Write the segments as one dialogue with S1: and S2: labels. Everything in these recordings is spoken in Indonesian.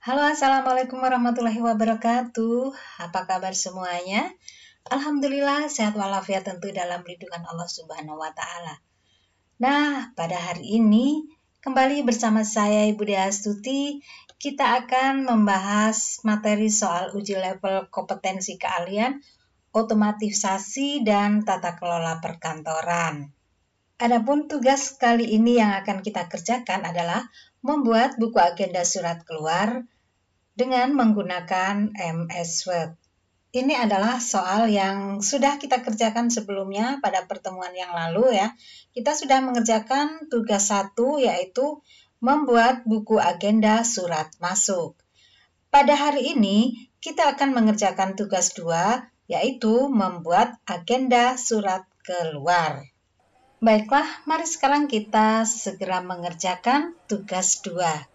S1: Halo, Assalamualaikum warahmatullahi wabarakatuh. Apa kabar semuanya? Alhamdulillah, sehat walafiat tentu dalam lindungan Allah Subhanahu wa Ta'ala. Nah, pada hari ini kembali bersama saya Ibu Dea Astuti, kita akan membahas materi soal uji level kompetensi keahlian, otomatisasi, dan tata kelola perkantoran. Adapun tugas kali ini yang akan kita kerjakan adalah membuat buku agenda surat keluar dengan menggunakan MS Word. Ini adalah soal yang sudah kita kerjakan sebelumnya pada pertemuan yang lalu ya. Kita sudah mengerjakan tugas 1 yaitu membuat buku agenda surat masuk. Pada hari ini kita akan mengerjakan tugas 2 yaitu membuat agenda surat keluar. Baiklah, mari sekarang kita segera mengerjakan tugas 2.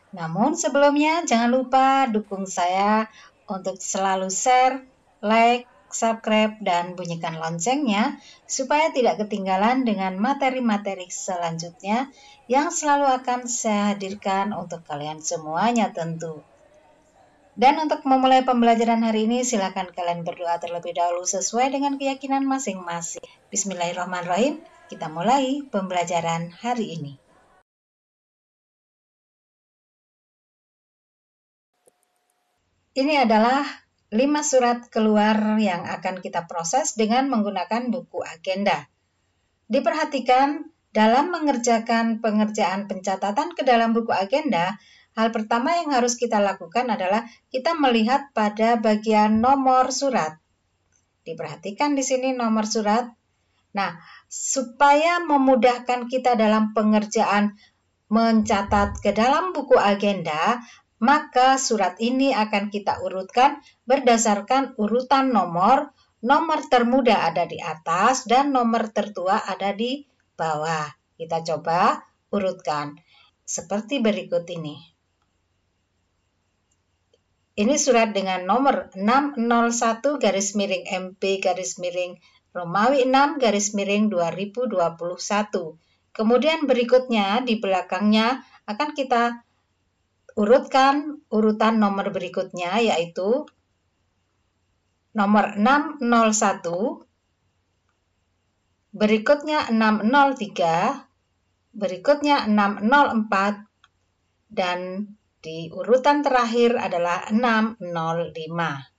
S1: Namun sebelumnya jangan lupa dukung saya untuk selalu share, like, subscribe, dan bunyikan loncengnya supaya tidak ketinggalan dengan materi-materi selanjutnya yang selalu akan saya hadirkan untuk kalian semuanya tentu. Dan untuk memulai pembelajaran hari ini silakan kalian berdoa terlebih dahulu sesuai dengan keyakinan masing-masing. Bismillahirrahmanirrahim, kita mulai pembelajaran hari ini. Ini adalah 5 surat keluar yang akan kita proses dengan menggunakan buku agenda. Diperhatikan, dalam mengerjakan pengerjaan pencatatan ke dalam buku agenda, hal pertama yang harus kita lakukan adalah kita melihat pada bagian nomor surat. Diperhatikan di sini nomor surat. Nah, supaya memudahkan kita dalam pengerjaan mencatat ke dalam buku agenda, maka surat ini akan kita urutkan berdasarkan urutan nomor. Nomor termuda ada di atas dan nomor tertua ada di bawah. Kita coba urutkan seperti berikut ini. Ini surat dengan nomor 601-MP-Romawi 6-2021. Kemudian berikutnya di belakangnya akan kita urutkan urutan nomor berikutnya yaitu nomor 601, berikutnya 603, berikutnya 604, dan di urutan terakhir adalah 605.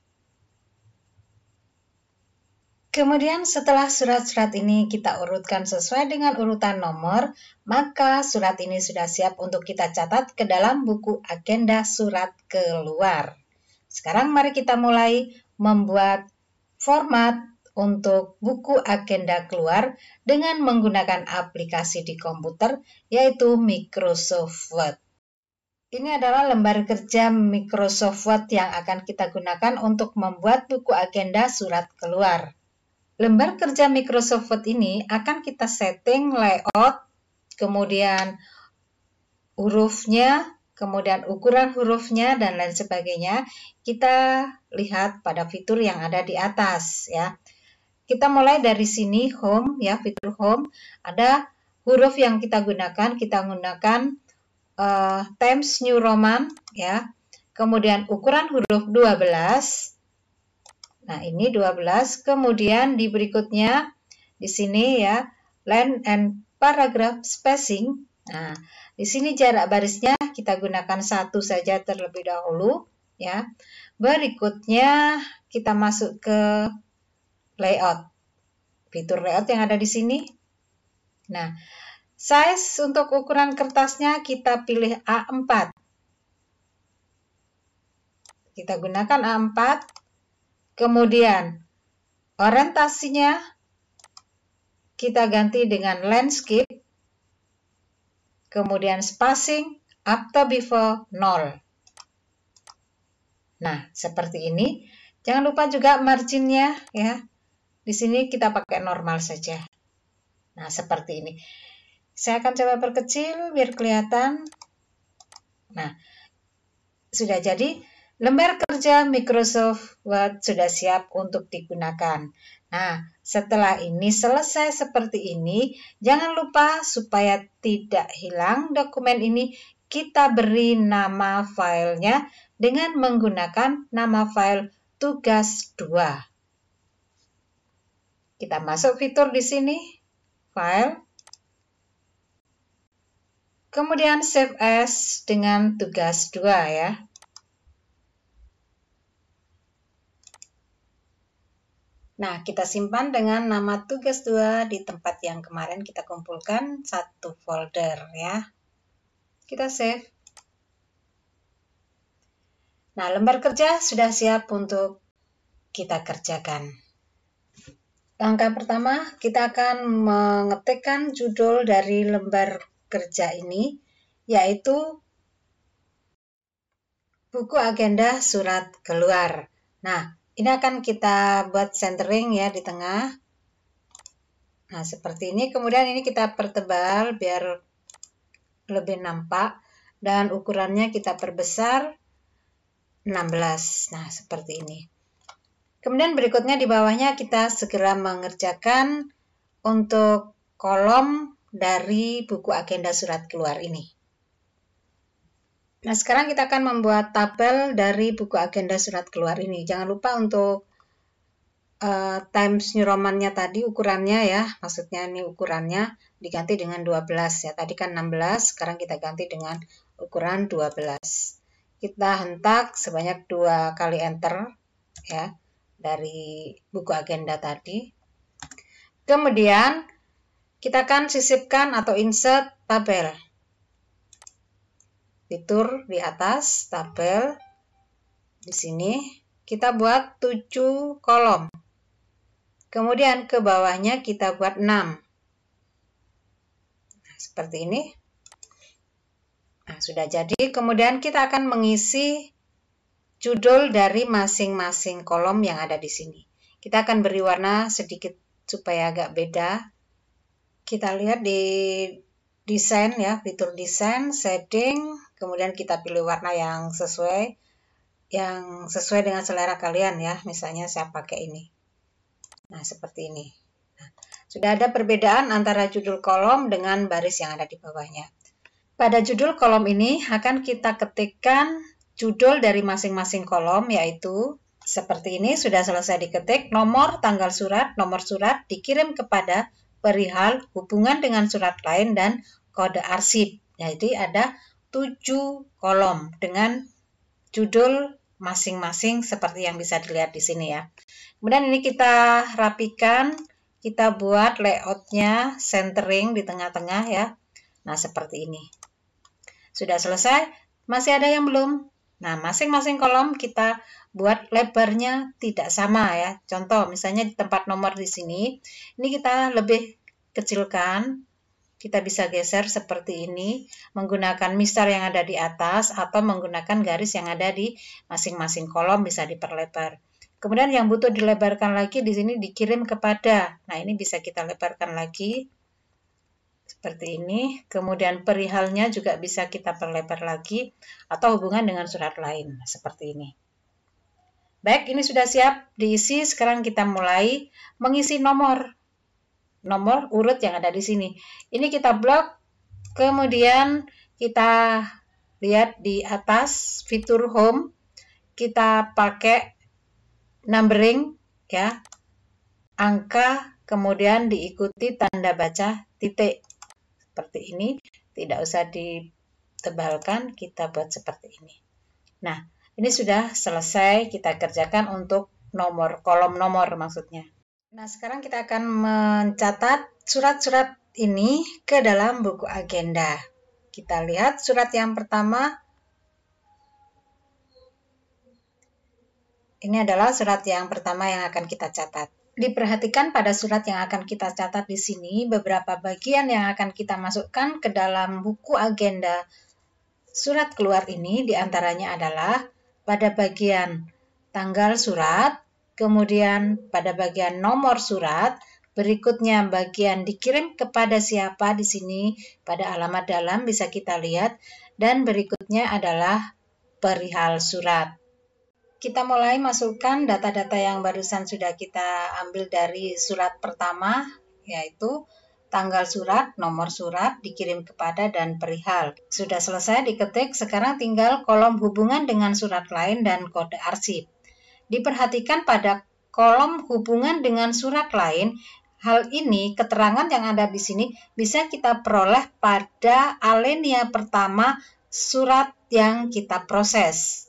S1: Kemudian setelah surat-surat ini kita urutkan sesuai dengan urutan nomor, maka surat ini sudah siap untuk kita catat ke dalam buku agenda surat keluar. Sekarang mari kita mulai membuat format untuk buku agenda keluar dengan menggunakan aplikasi di komputer yaitu Microsoft Word. Ini adalah lembar kerja Microsoft Word yang akan kita gunakan untuk membuat buku agenda surat keluar. Lembar kerja Microsoft Word ini akan kita setting layout, kemudian hurufnya, kemudian ukuran hurufnya, dan lain sebagainya. Kita lihat pada fitur yang ada di atas ya. Kita mulai dari sini, home ya, fitur home. Ada huruf yang kita gunakan Times New Roman ya. Kemudian ukuran huruf 12. Nah, ini 12. Kemudian di berikutnya di sini ya, line and paragraph spacing. Nah, di sini jarak barisnya kita gunakan 1 saja terlebih dahulu ya. Berikutnya kita masuk ke layout. Fitur layout yang ada di sini. Nah, size untuk ukuran kertasnya kita pilih A4. Kita gunakan A4. Kemudian orientasinya kita ganti dengan landscape. Kemudian spacing after before 0. Nah, seperti ini. Jangan lupa juga marginnya ya. Di sini kita pakai normal saja. Nah, seperti ini. Saya akan coba perkecil biar kelihatan. Nah, sudah jadi. Lembar kerja Microsoft Word sudah siap untuk digunakan. Nah, setelah ini selesai seperti ini, jangan lupa supaya tidak hilang dokumen ini, kita beri nama filenya dengan menggunakan nama file tugas 2. Kita masuk fitur di sini, file, kemudian save as dengan tugas 2 ya. Nah, kita simpan dengan nama tugas 2 di tempat yang kemarin kita kumpulkan, satu folder ya. Kita save. Nah, lembar kerja sudah siap untuk kita kerjakan. Langkah pertama, kita akan mengetikkan judul dari lembar kerja ini, yaitu buku agenda surat keluar. Nah, ini akan kita buat centering ya di tengah. Nah, seperti ini. Kemudian ini kita pertebal biar lebih nampak. Dan ukurannya kita perbesar 16. Nah, seperti ini. Kemudian berikutnya di bawahnya kita segera mengerjakan untuk kolom dari buku agenda surat keluar ini. Nah, sekarang kita akan membuat tabel dari buku agenda surat keluar ini. Jangan lupa untuk Times New Roman-nya tadi ukurannya ya, maksudnya ini ukurannya diganti dengan 12 ya. Tadi kan 16, sekarang kita ganti dengan ukuran 12. Kita hentak sebanyak 2 kali enter ya dari buku agenda tadi. Kemudian kita akan sisipkan atau insert tabel. Fitur di atas tabel di sini kita buat 7 kolom. Kemudian ke bawahnya kita buat 6. Nah, seperti ini. Nah, sudah jadi. Kemudian kita akan mengisi judul dari masing-masing kolom yang ada di sini. Kita akan beri warna sedikit supaya agak beda. Kita lihat di desain ya, fitur desain, setting, kemudian kita pilih warna yang sesuai dengan selera kalian ya. Misalnya saya pakai ini. Nah, seperti ini. Nah, sudah ada perbedaan antara judul kolom dengan baris yang ada di bawahnya. Pada judul kolom ini akan kita ketikkan judul dari masing-masing kolom, yaitu seperti ini. Sudah selesai diketik, nomor, tanggal surat, nomor surat dikirim kepada perihal, hubungan dengan surat lain, dan kode arsip. Jadi ada 7 kolom dengan judul masing-masing seperti yang bisa dilihat di sini ya. Kemudian ini kita rapikan, kita buat layoutnya centering di tengah-tengah ya. Nah, seperti ini. Sudah selesai, masih ada yang belum? Nah, masing-masing kolom kita buat lebarnya tidak sama ya. Contoh, misalnya di tempat nomor di sini, ini kita lebih kecilkan. Kita bisa geser seperti ini, menggunakan mistar yang ada di atas atau menggunakan garis yang ada di masing-masing kolom bisa diperlebar. Kemudian yang butuh dilebarkan lagi di sini dikirim kepada. Nah, ini bisa kita lebarkan lagi seperti ini. Kemudian perihalnya juga bisa kita perlebar lagi atau hubungan dengan surat lain seperti ini. Baik, ini sudah siap diisi. Sekarang kita mulai mengisi nomor urut yang ada di sini. Ini kita blok, kemudian kita lihat di atas fitur home, kita pakai numbering ya, angka, kemudian diikuti tanda baca titik. Seperti ini, tidak usah ditebalkan, kita buat seperti ini. Nah, ini sudah selesai kita kerjakan untuk nomor, kolom nomor maksudnya. Nah, sekarang kita akan mencatat surat-surat ini ke dalam buku agenda. Kita lihat surat yang pertama. Ini adalah surat yang pertama yang akan kita catat. Diperhatikan pada surat yang akan kita catat di sini, beberapa bagian yang akan kita masukkan ke dalam buku agenda surat keluar ini diantaranya adalah pada bagian tanggal surat, kemudian pada bagian nomor surat, berikutnya bagian dikirim kepada siapa di sini pada alamat dalam bisa kita lihat, dan berikutnya adalah perihal surat. Kita mulai masukkan data-data yang barusan sudah kita ambil dari surat pertama, yaitu tanggal surat, nomor surat, dikirim kepada, dan perihal. Sudah selesai diketik, sekarang tinggal kolom hubungan dengan surat lain dan kode arsip. Diperhatikan pada kolom hubungan dengan surat lain, hal ini, keterangan yang ada di sini bisa kita peroleh pada alinea pertama surat yang kita proses.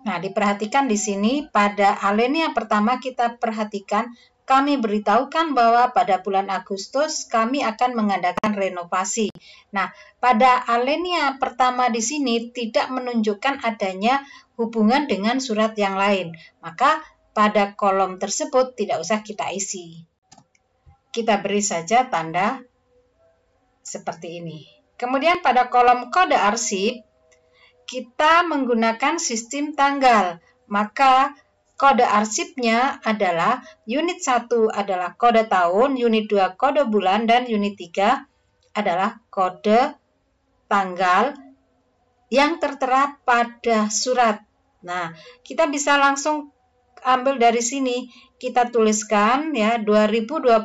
S1: Nah, diperhatikan di sini pada alinea pertama kita perhatikan kami beritahukan bahwa pada bulan Agustus kami akan mengadakan renovasi. Nah, pada alinea pertama di sini tidak menunjukkan adanya hubungan dengan surat yang lain. Maka pada kolom tersebut tidak usah kita isi. Kita beri saja tanda seperti ini. Kemudian pada kolom kode arsip kita menggunakan sistem tanggal, maka kode arsipnya adalah unit 1 adalah kode tahun, unit 2 kode bulan, dan unit 3 adalah kode tanggal yang tertera pada surat. Nah, kita bisa langsung ambil dari sini, kita tuliskan ya 2021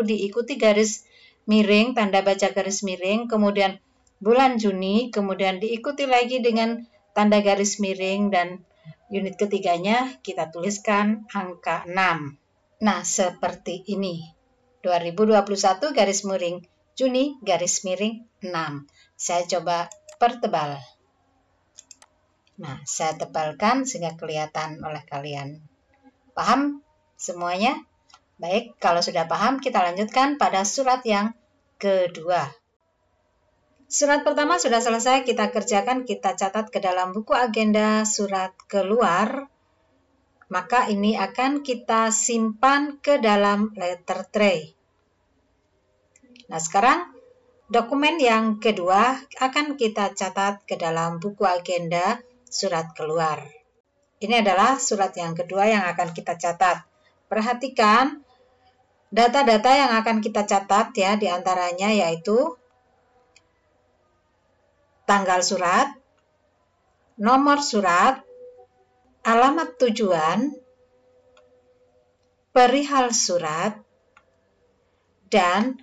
S1: diikuti garis miring, tanda baca garis miring, kemudian bulan Juni, kemudian diikuti lagi dengan tanda garis miring, dan unit ketiganya kita tuliskan angka 6. Nah, seperti ini. 2021 garis miring Juni garis miring 6. Saya coba pertebal. Nah, saya tebalkan sehingga kelihatan oleh kalian. Paham semuanya? Baik, kalau sudah paham kita lanjutkan pada surat yang kedua. Surat pertama sudah selesai kita kerjakan, kita catat ke dalam buku agenda surat keluar. Maka ini akan kita simpan ke dalam letter tray. Nah, sekarang dokumen yang kedua akan kita catat ke dalam buku agenda surat keluar. Ini adalah surat yang kedua yang akan kita catat. Perhatikan data-data yang akan kita catat ya, diantaranya yaitu tanggal surat, nomor surat, alamat tujuan, perihal surat, dan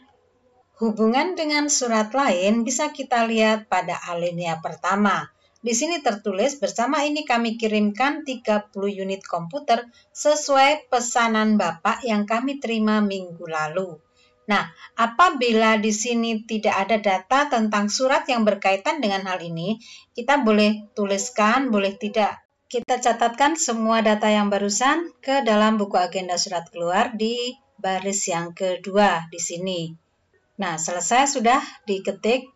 S1: hubungan dengan surat lain bisa kita lihat pada alinea pertama. Di sini tertulis, bersama ini kami kirimkan 30 unit komputer sesuai pesanan Bapak yang kami terima minggu lalu. Nah, apabila di sini tidak ada data tentang surat yang berkaitan dengan hal ini, kita boleh tuliskan, boleh tidak. Kita catatkan semua data yang barusan ke dalam buku agenda surat keluar di baris yang kedua di sini. Nah, selesai sudah diketik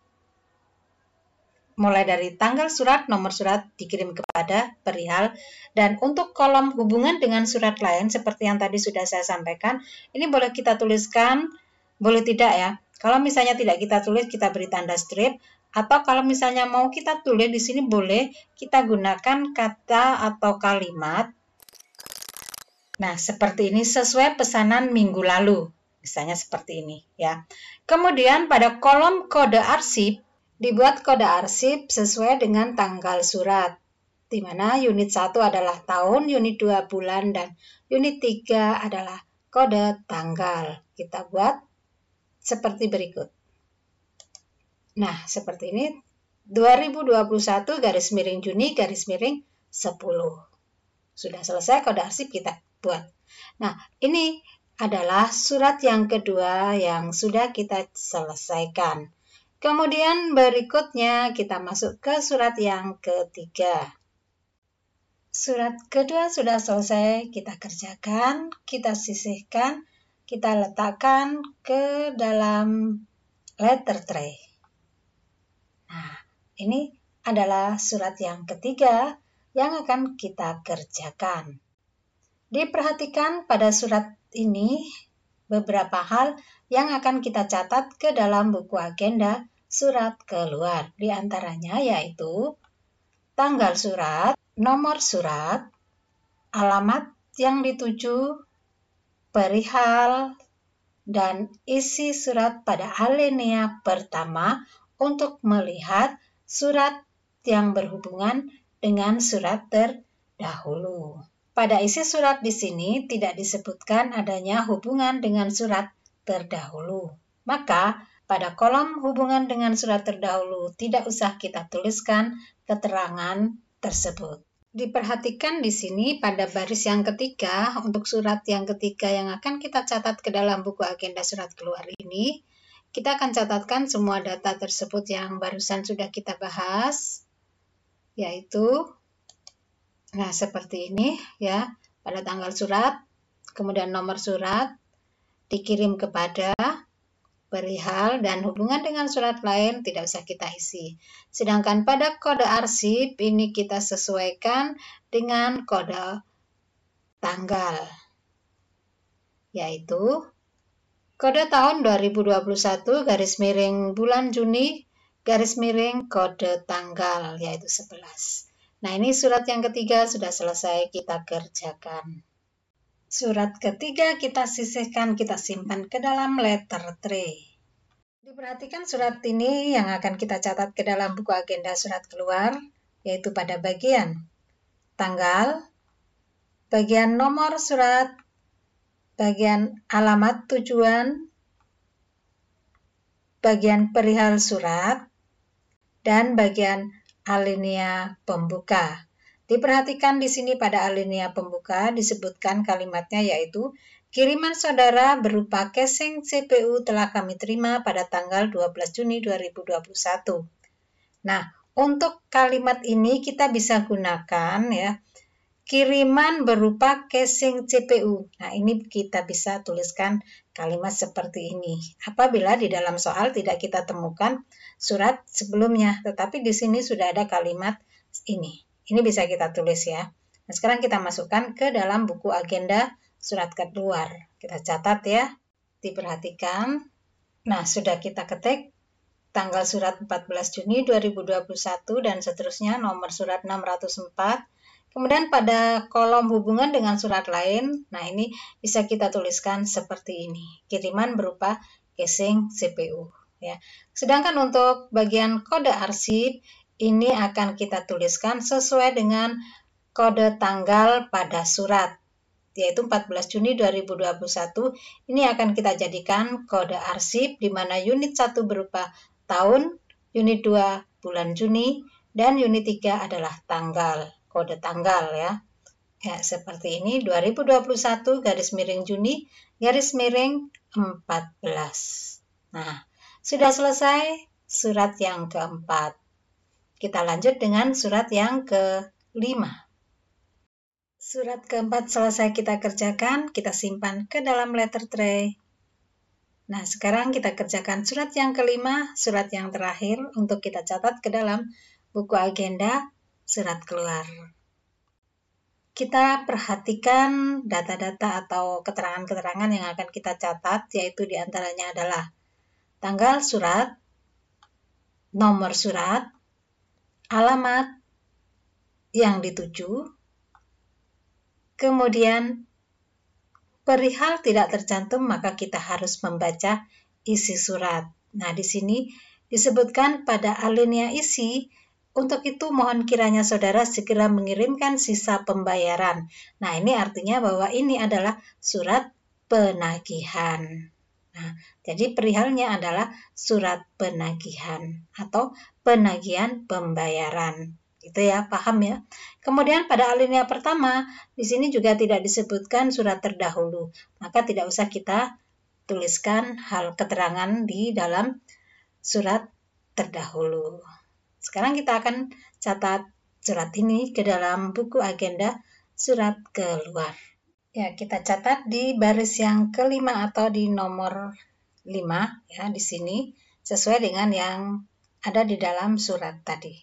S1: mulai dari tanggal surat, nomor surat, dikirim kepada, perihal, dan untuk kolom hubungan dengan surat lain seperti yang tadi sudah saya sampaikan, ini boleh kita tuliskan, boleh tidak ya. Kalau misalnya tidak kita tulis, kita beri tanda strip, atau kalau misalnya mau kita tulis di sini boleh kita gunakan kata atau kalimat. Nah, seperti ini sesuai pesanan minggu lalu. Misalnya seperti ini ya. Kemudian pada kolom kode arsip dibuat kode arsip sesuai dengan tanggal surat, di mana unit 1 adalah tahun, unit 2 bulan, dan unit 3 adalah kode tanggal. Kita buat seperti berikut. Nah, seperti ini, 2021 garis miring Juni garis miring 10. Sudah selesai kode arsip kita buat. Nah, ini adalah surat yang kedua yang sudah kita selesaikan. Kemudian berikutnya kita masuk ke surat yang ketiga. Surat kedua sudah selesai kita kerjakan, kita sisihkan, kita letakkan ke dalam letter tray. Nah, ini adalah surat yang ketiga yang akan kita kerjakan. Diperhatikan pada surat ini beberapa hal yang akan kita catat ke dalam buku agenda surat keluar. Di antaranya yaitu tanggal surat, nomor surat, alamat yang dituju, perihal, dan isi surat pada alinea pertama untuk melihat surat yang berhubungan dengan surat terdahulu. Pada isi surat di sini tidak disebutkan adanya hubungan dengan surat terdahulu. Maka pada kolom hubungan dengan surat terdahulu tidak usah kita tuliskan keterangan tersebut. Diperhatikan di sini pada baris yang ketiga, untuk surat yang ketiga yang akan kita catat ke dalam buku agenda surat keluar ini, kita akan catatkan semua data tersebut yang barusan sudah kita bahas, yaitu, nah seperti ini ya, pada tanggal surat, kemudian nomor surat, dikirim kepada, perihal, dan hubungan dengan surat lain tidak usah kita isi. Sedangkan pada kode arsip ini kita sesuaikan dengan kode tanggal, yaitu kode tahun 2021 garis miring bulan Juni garis miring kode tanggal, yaitu 11. Nah, ini surat yang ketiga sudah selesai kita kerjakan. Surat ketiga kita sisihkan, kita simpan ke dalam letter tray. Diperhatikan surat ini yang akan kita catat ke dalam buku agenda surat keluar, yaitu pada bagian tanggal, bagian nomor surat, bagian alamat tujuan, bagian perihal surat, dan bagian alinea pembuka. Diperhatikan di sini pada alinea pembuka disebutkan kalimatnya, yaitu kiriman saudara berupa casing CPU telah kami terima pada tanggal 12 Juni 2021. Nah, untuk kalimat ini kita bisa gunakan ya, kiriman berupa casing CPU. Nah, ini kita bisa tuliskan kalimat seperti ini. Apabila di dalam soal tidak kita temukan surat sebelumnya, tetapi di sini sudah ada kalimat ini. Ini bisa kita tulis ya. Nah, sekarang kita masukkan ke dalam buku agenda surat keluar. Kita catat ya. Diperhatikan. Nah, sudah kita ketik tanggal surat 14 Juni 2021 dan seterusnya, nomor surat 604. Kemudian pada kolom hubungan dengan surat lain, nah ini bisa kita tuliskan seperti ini. Kiriman berupa casing CPU. Ya. Sedangkan untuk bagian kode arsip, ini akan kita tuliskan sesuai dengan kode tanggal pada surat, yaitu 14 Juni 2021. Ini akan kita jadikan kode arsip, di mana unit 1 berupa tahun, unit 2 bulan Juni, dan unit 3 adalah tanggal, kode tanggal ya. Ya, seperti ini, 2021 garis miring Juni garis miring 14. Nah, sudah selesai surat yang keempat. Kita lanjut dengan surat yang kelima. Surat keempat selesai kita kerjakan, kita simpan ke dalam letter tray. Nah, sekarang kita kerjakan surat yang kelima, surat yang terakhir untuk kita catat ke dalam buku agenda surat keluar. Kita perhatikan data-data atau keterangan-keterangan yang akan kita catat, yaitu diantaranya adalah tanggal surat, nomor surat, alamat yang dituju, kemudian perihal tidak tercantum, maka kita harus membaca isi surat. Nah, di sini disebutkan pada alinea isi, untuk itu mohon kiranya saudara segera mengirimkan sisa pembayaran. Nah, ini artinya bahwa ini adalah surat penagihan. Nah, jadi perihalnya adalah surat penagihan atau penagihan pembayaran. Itu ya, paham ya. Kemudian pada alinea pertama, di sini juga tidak disebutkan surat terdahulu, maka tidak usah kita tuliskan hal keterangan di dalam surat terdahulu. Sekarang kita akan catat surat ini ke dalam buku agenda surat keluar. Ya, kita catat di baris yang kelima atau di nomor 5 ya, di sini sesuai dengan yang ada di dalam surat tadi.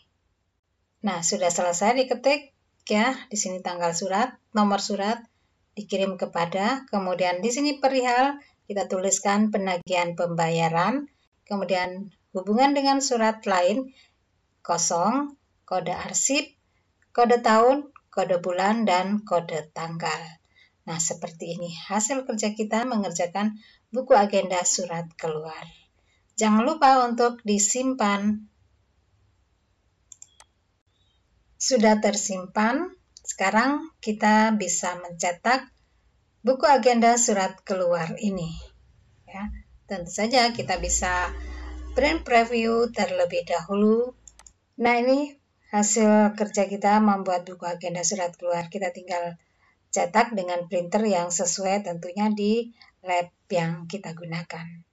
S1: Nah, sudah selesai diketik ya, di sini tanggal surat, nomor surat, dikirim kepada, kemudian di sini perihal kita tuliskan penagihan pembayaran, kemudian hubungan dengan surat lain kosong, kode arsip, kode tahun, kode bulan, dan kode tanggal. Nah, seperti ini hasil kerja kita mengerjakan buku agenda surat keluar. Jangan lupa untuk disimpan. Sudah tersimpan, sekarang kita bisa mencetak buku agenda surat keluar ini. Ya. tentu saja kita bisa print preview terlebih dahulu. Nah, ini hasil kerja kita membuat buku agenda surat keluar. Kita tinggal cetak dengan printer yang sesuai tentunya di lab yang kita gunakan.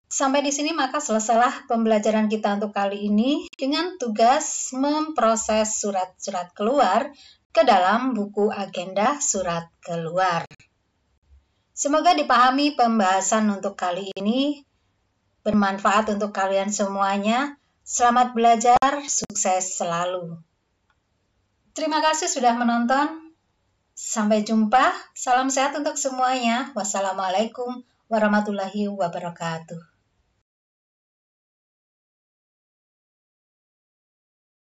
S1: Sampai di sini maka selesailah pembelajaran kita untuk kali ini dengan tugas memproses surat-surat keluar ke dalam buku agenda surat keluar. Semoga dipahami pembahasan untuk kali ini, bermanfaat untuk kalian semuanya. Selamat belajar, sukses selalu. Terima kasih sudah menonton. Sampai jumpa, salam sehat untuk semuanya. Wassalamualaikum warahmatullahi wabarakatuh.